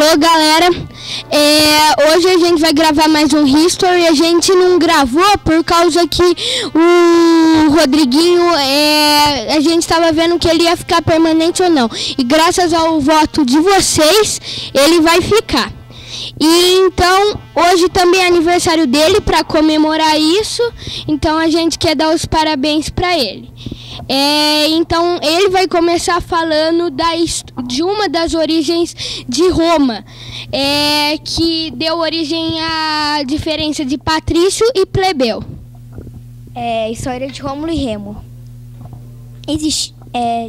Alô, galera. Hoje a gente vai gravar mais um History. A gente não gravou por causa que o Rodriguinho, a gente estava vendo que ele ia ficar permanente ou não. E graças ao voto de vocês, ele vai ficar. E então, hoje também é aniversário dele, para comemorar isso. Então a gente quer dar os parabéns para ele. Então ele vai começar falando de uma das origens de Roma, que deu origem à diferença de patrício e plebeu. História de Rômulo e Remo.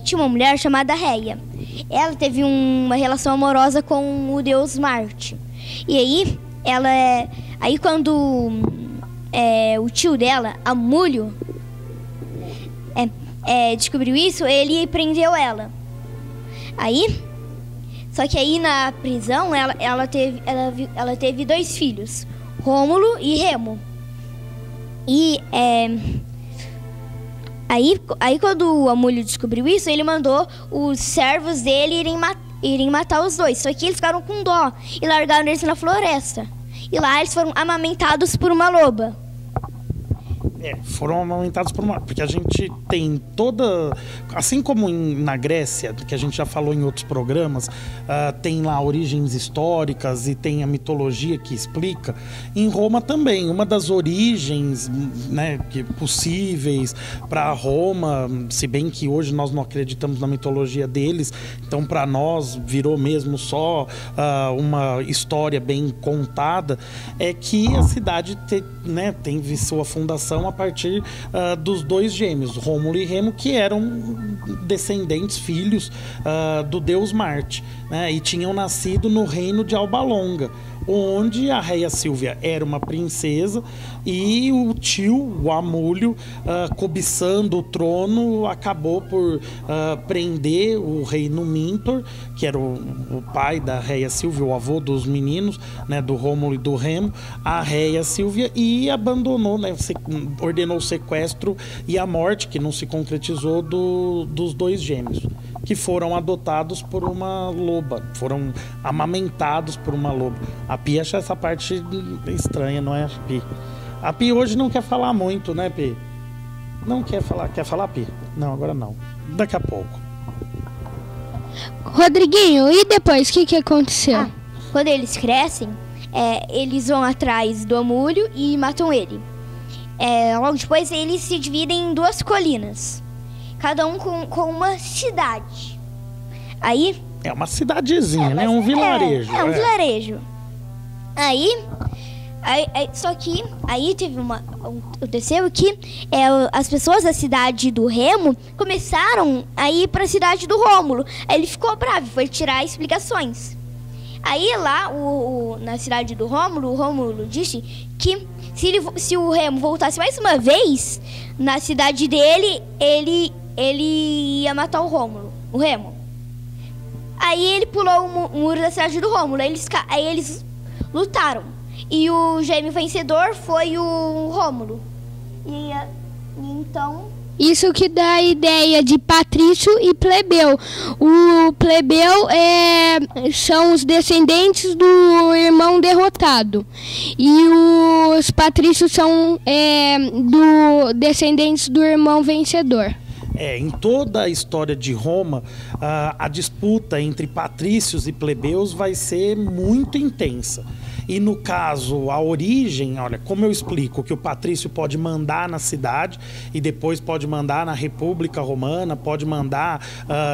Tinha uma mulher chamada Reia. Ela teve uma relação amorosa com o deus Marte. E aí, quando o tio dela, Amúlio, descobriu isso, ele prendeu ela. Só que aí na prisão ela teve dois filhos, Rômulo e Remo. E aí quando o Amúlio descobriu isso, ele mandou os servos dele irem matar os dois. Só que eles ficaram com dó e largaram eles na floresta. E lá eles foram amamentados por uma loba. Foram amamentados por uma... Porque a gente tem toda... Assim como na Grécia, que a gente já falou em outros programas, tem lá origens históricas e tem a mitologia que explica. Em Roma também, uma das origens, né, possíveis para Roma, se bem que hoje nós não acreditamos na mitologia deles, então para nós virou mesmo só uma história bem contada, é que a cidade teve sua fundação a partir dos dois gêmeos, Rômulo e Remo, que eram descendentes, filhos do deus Marte, né? E tinham nascido no reino de Alba Longa, onde a Reia Sílvia era uma princesa e o tio, o Amúlio, cobiçando o trono, acabou por prender o rei Numintor, que era o pai da Reia Sílvia, o avô dos meninos, né, do Rômulo e do Remo, a Reia Sílvia, e abandonou, né, ordenou o sequestro e a morte, que não se concretizou, dos dois gêmeos, que foram adotados por uma loba, foram amamentados por uma loba. A Pi acha essa parte estranha, não é, Pi? A Pi hoje não quer falar muito, né, Pi? Não quer falar, Pi? Não, agora não. Daqui a pouco. Rodriguinho, e depois, o que aconteceu? Quando eles crescem, eles vão atrás do Amúlio e matam ele. Logo depois, eles se dividem em duas colinas, cada um com uma cidade. Aí... É uma cidadezinha, né? Um vilarejo. Um vilarejo. Só que aí aconteceu que as pessoas da cidade do Remo começaram a ir para a cidade do Rômulo. Aí ele ficou bravo, foi tirar explicações. Aí lá, na cidade do Rômulo, o Rômulo disse que se o Remo voltasse mais uma vez na cidade dele, ele ia matar o Remo. Aí ele pulou o muro da cidade do Rômulo. Aí eles lutaram. E o gêmeo vencedor foi o Rômulo. E então... Isso que dá a ideia de patrício e plebeu. O plebeu são os descendentes do irmão derrotado. E os patrícios são descendentes do irmão vencedor. Em toda a história de Roma, a disputa entre patrícios e plebeus vai ser muito intensa. E no caso, a origem, olha, como eu explico, que o patrício pode mandar na cidade e depois pode mandar na República Romana, pode mandar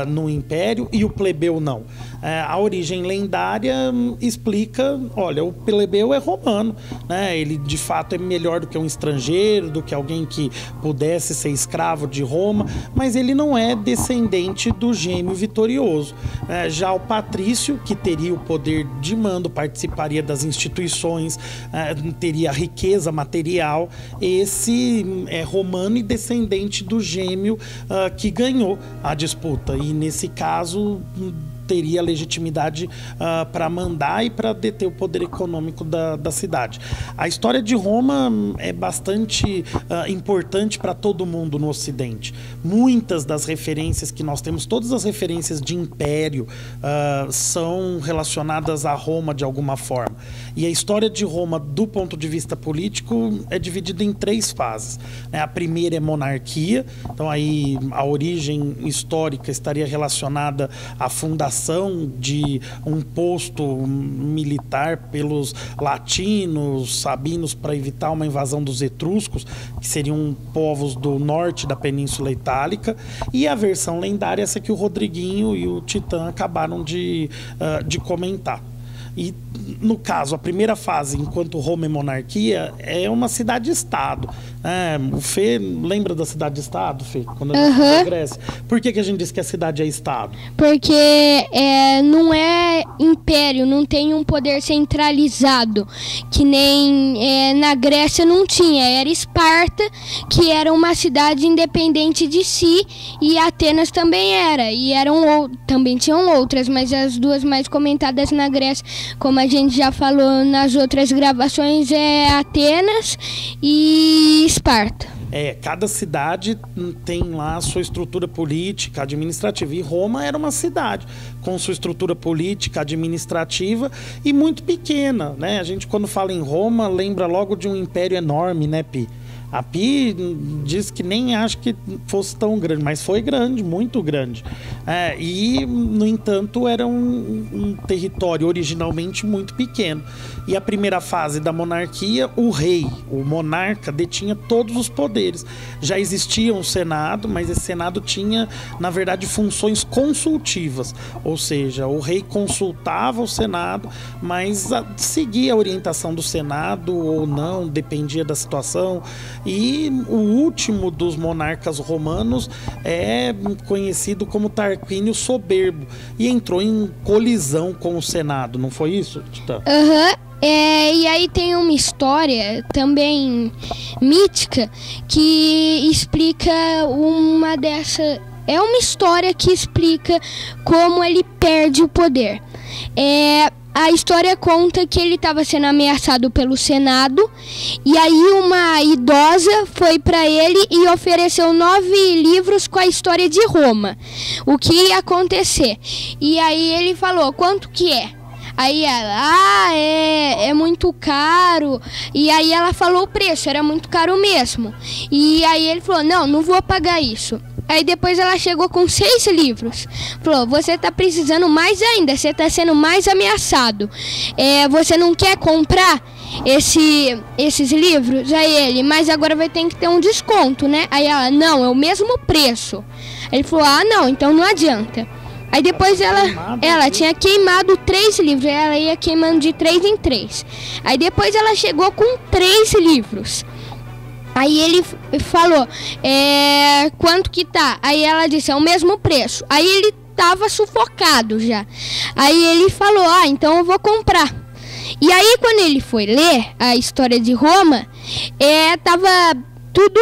no Império, e o plebeu não. A origem lendária explica, olha, o plebeu é romano, né? Ele de fato é melhor do que um estrangeiro, do que alguém que pudesse ser escravo de Roma, mas ele não é descendente do gêmeo vitorioso. Já o patrício, que teria o poder de mando, participaria das instituições, teria riqueza material, esse é romano e descendente do gêmeo que ganhou a disputa. E nesse caso, teria legitimidade para mandar e para deter o poder econômico da cidade. A história de Roma é bastante importante para todo mundo no Ocidente. Muitas das referências que nós temos, todas as referências de império são relacionadas a Roma de alguma forma. E a história de Roma, do ponto de vista político, é dividida em 3 fases. A primeira é monarquia, então aí a origem histórica estaria relacionada à fundação de um posto militar pelos latinos, sabinos, para evitar uma invasão dos etruscos, que seriam povos do norte da Península Itálica, e a versão lendária, essa que o Rodriguinho e o Titã acabaram de comentar. E, no caso, a primeira fase, enquanto Roma é monarquia, é uma cidade-estado. O Fê lembra da cidade-estado, Fê? Quando a gente foi à Grécia. Por que a gente diz que a cidade é estado? Porque não é império, não tem um poder centralizado, que nem na Grécia não tinha. Era Esparta, que era uma cidade independente de si, e Atenas também era. E também tinham outras, mas as duas mais comentadas na Grécia, como a gente já falou nas outras gravações, é Atenas e Esparta. Cada cidade tem lá a sua estrutura política, administrativa. E Roma era uma cidade com sua estrutura política, administrativa e muito pequena, né? A gente, quando fala em Roma, lembra logo de um império enorme, né, Pi? A Pi diz que nem acha que fosse tão grande, mas foi grande, muito grande. E, no entanto, era um território originalmente muito pequeno. E a primeira fase da monarquia, o rei, o monarca, detinha todos os poderes. Já existia um Senado, mas esse Senado tinha, na verdade, funções consultivas. Ou seja, o rei consultava o Senado, mas seguia a orientação do Senado ou não, dependia da situação. E o último dos monarcas romanos é conhecido como Tarquínio Soberbo e entrou em colisão com o Senado, não foi isso, Titã? E aí tem uma história também mítica que explica uma dessa... É uma história que explica como ele perde o poder. A história conta que ele estava sendo ameaçado pelo Senado, e aí uma idosa foi para ele e ofereceu 9 livros com a história de Roma, o que ia acontecer. E aí ele falou, quanto que é? Aí ela, é muito caro. E aí ela falou o preço, era muito caro mesmo. E aí ele falou, não vou pagar isso. Aí depois ela chegou com 6 livros. Falou, você tá precisando mais ainda, você tá sendo mais ameaçado. Você não quer comprar esses livros? Aí ele, mas agora vai ter que ter um desconto, né? Aí ela, não, é o mesmo preço. Aí ele falou, não, então não adianta. Aí depois ela tinha queimado 3 livros, ela ia queimando de 3 em 3. Aí depois ela chegou com 3 livros. Aí ele falou, quanto que tá? Aí ela disse, é o mesmo preço. Aí ele tava sufocado já. Aí ele falou, então eu vou comprar. E aí quando ele foi ler a história de Roma, tava tudo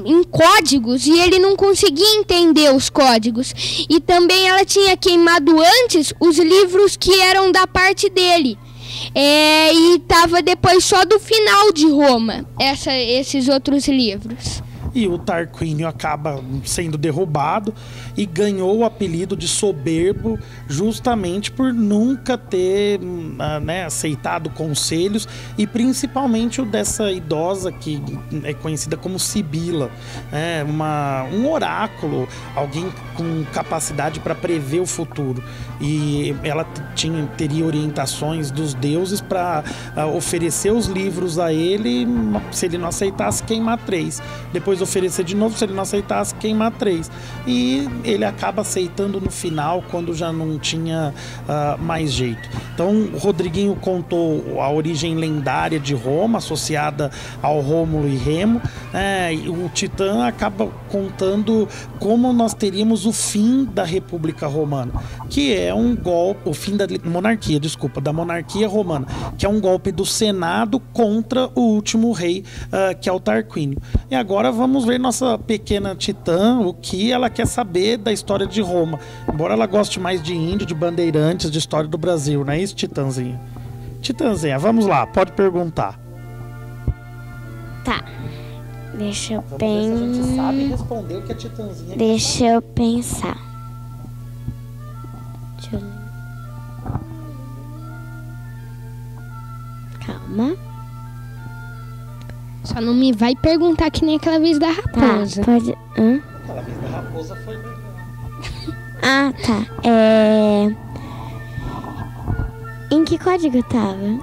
em códigos e ele não conseguia entender os códigos. E também ela tinha queimado antes os livros que eram da parte dele. E estava depois só do final de Roma, esses outros livros. E o Tarquínio acaba sendo derrubado e ganhou o apelido de Soberbo justamente por nunca ter aceitado conselhos, e principalmente o dessa idosa que é conhecida como Sibila, um oráculo, alguém com capacidade para prever o futuro. E ela teria orientações dos deuses para oferecer os livros a ele, se ele não aceitasse, queimar 3. Depois oferecer de novo, se ele não aceitasse, queimar 3. E ele acaba aceitando no final, quando já não tinha mais jeito. Então, o Rodriguinho contou a origem lendária de Roma, associada ao Rômulo e Remo. E o Titã acaba contando como nós teríamos o fim da República Romana, que é um golpe, o fim da monarquia, da monarquia romana, que é um golpe do Senado contra o último rei, que é o Tarquínio. E agora vamos vamos ver nossa pequena Titã, o que ela quer saber da história de Roma. Embora ela goste mais de índio, de bandeirantes, de história do Brasil, não é isso, Titãzinha? Titãzinha, vamos lá, pode perguntar. Tá. Deixa eu Vamos ver se a gente sabe responder o que a Titãzinha quer. Deixa eu pensar. Deixa eu... Calma. Só não me vai perguntar que nem aquela vez da raposa. Tá, pode... Hã? Aquela vez da raposa foi legal. Ah, tá. Em que código tava?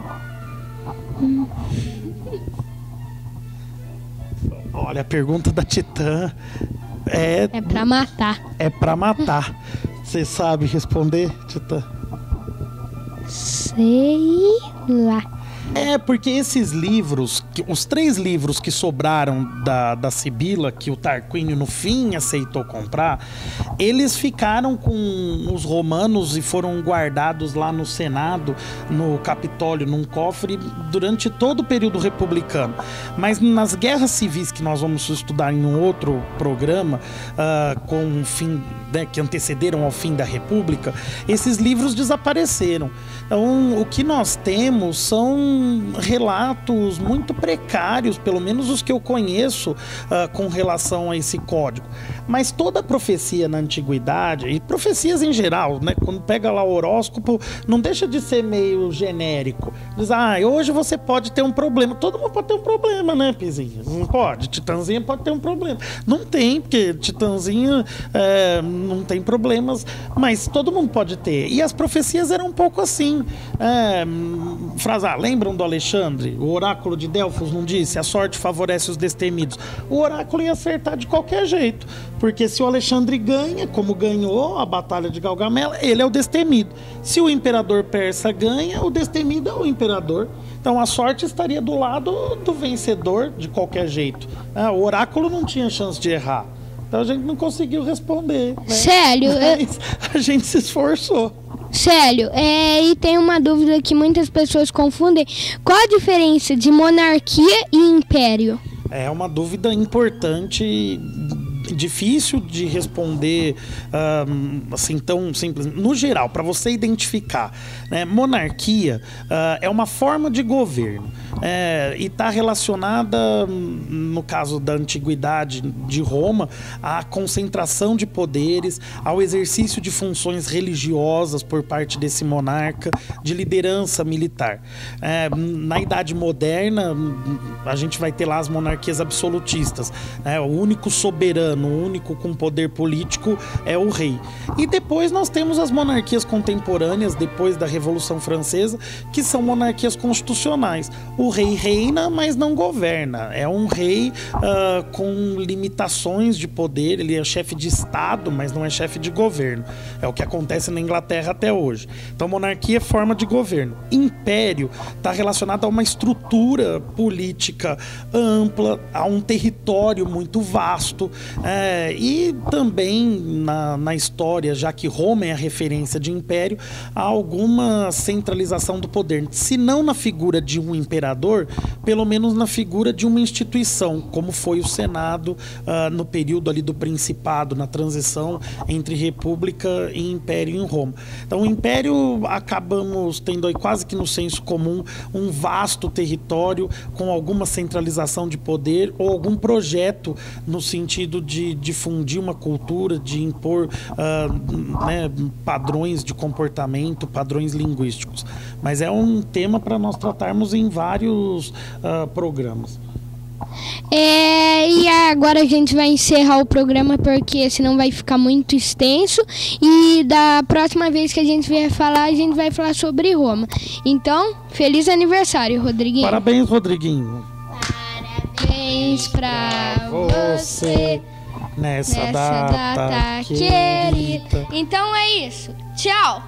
Olha, a pergunta da Titã é pra matar. É pra matar. Você sabe responder, Titã? Sei lá. É, porque esses livros, os 3 livros que sobraram da Sibila, que o Tarquínio no fim aceitou comprar, eles ficaram com os romanos e foram guardados lá no Senado, no Capitólio, num cofre, durante todo o período republicano. Mas nas guerras civis, que nós vamos estudar em um outro programa, com o fim, né, que antecederam ao fim da República, esses livros desapareceram. Então, o que nós temos são relatos muito precários, pelo menos os que eu conheço, com relação a esse código. Mas toda profecia na antiguidade, e profecias em geral, né, quando pega lá o horóscopo, não deixa de ser meio genérico. Diz, hoje você pode ter um problema. Todo mundo pode ter um problema, né, Pizinha? Não pode. Titãzinha pode ter um problema. Não tem, porque Titãzinha não tem problemas, mas todo mundo pode ter. E as profecias eram um pouco assim. Lembram do Alexandre? O oráculo de Delfos não disse: a sorte favorece os destemidos. O oráculo ia acertar de qualquer jeito, porque se o Alexandre ganha, como ganhou a batalha de Gaugamela, ele é o destemido. Se o imperador persa ganha, o destemido é o imperador. Então a sorte estaria do lado do vencedor de qualquer jeito. O oráculo não tinha chance de errar. Então a gente não conseguiu responder, né? Sério? Mas a gente se esforçou. Sério, e tem uma dúvida que muitas pessoas confundem. Qual a diferença de monarquia e império? É uma dúvida importante, difícil de responder assim tão simples. No geral, para você identificar, né, monarquia é uma forma de governo e está relacionada, no caso da antiguidade de Roma, à concentração de poderes, ao exercício de funções religiosas por parte desse monarca, de liderança militar. Na Idade Moderna, a gente vai ter lá as monarquias absolutistas, o único soberano, o único com poder político é o rei. E depois nós temos as monarquias contemporâneas, depois da Revolução Francesa, que são monarquias constitucionais. O rei reina, mas não governa. É um rei com limitações de poder, ele é chefe de Estado, mas não é chefe de governo. É o que acontece na Inglaterra até hoje. Então, monarquia é forma de governo. Império está relacionado a uma estrutura política ampla, a um território muito vasto, e também na história, já que Roma é a referência de império, há alguma centralização do poder. Se não na figura de um imperador, pelo menos na figura de uma instituição, como foi o Senado no período ali do Principado, na transição entre República e Império em Roma. Então, o Império, acabamos tendo aí quase que no senso comum um vasto território com alguma centralização de poder ou algum projeto no sentido de difundir uma cultura, de impor padrões de comportamento, padrões linguísticos. Mas é um tema para nós tratarmos em vários programas. E agora a gente vai encerrar o programa, porque senão vai ficar muito extenso. E da próxima vez que a gente vier falar, a gente vai falar sobre Roma. Então, feliz aniversário, Rodriguinho. Parabéns, Rodriguinho. Parabéns pra você nessa data querida. Então é isso. Tchau.